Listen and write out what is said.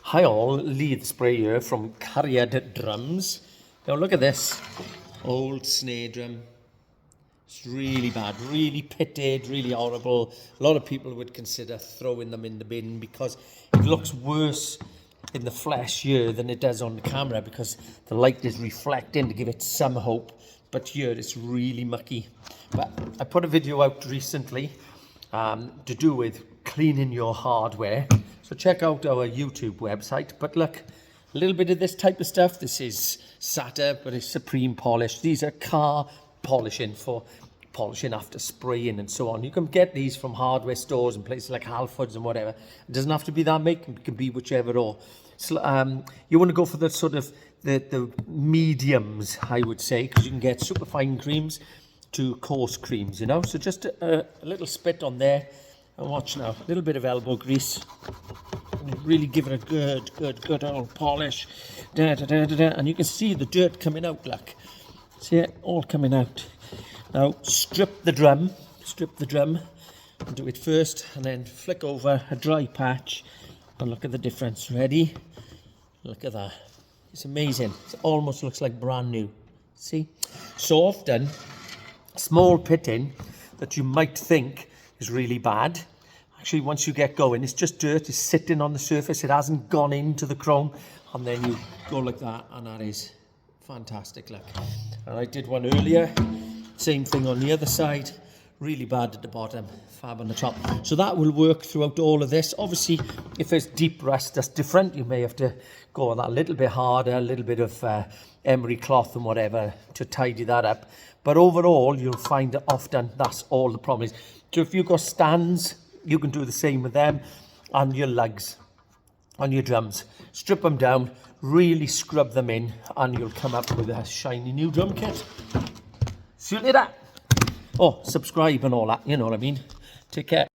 Hi all, Lee the Spray here from Cariad Drums. Now look at this old snare drum. It's really bad, really pitted, really horrible. A lot of people would consider throwing them in the bin because it looks worse in the flesh here than it does on the camera because the light is reflecting to give it some hope. But here it's really mucky. But I put a video out recently to do with cleaning your hardware. So check out our YouTube website. But look, a little bit of this type of stuff. This is SATA, but it's Supreme Polish. These are car polishing for polishing after spraying and so on. You can get these from hardware stores and places like Halfords and whatever. It doesn't have to be that make, it can be whichever or. So, you want to go for the sort of the mediums, I would say, because you can get super fine creams to coarse creams, you know. So just a little spit on there. And watch now, a little bit of elbow grease. Really give it a good old polish. And you can see the dirt coming out, look. See it all coming out. Now strip the drum, and do it first, and then flick over a dry patch, and look at the difference. Ready? Look at that. It's amazing. It almost looks like brand new. See? So often, small pitting that you might think is really bad. Actually, once you get going, it's just dirt. It's sitting on the surface. It hasn't gone into the chrome. And then you go like that, and that is fantastic. Look. And I did one earlier. Same thing on the other side. Really bad at the bottom, fab on the top. So that will work throughout all of this. Obviously, if there's deep rust, that's different. You may have to go on that a little bit harder, a little bit of emery cloth and whatever to tidy that up. But overall, you'll find that often that's all the problem is. So if you've got stands, you can do the same with them, and your lugs on your drums. Strip them down, really scrub them in, and you'll come up with a shiny new drum kit. See you later. Oh, subscribe and all that, you know what I mean. Take care.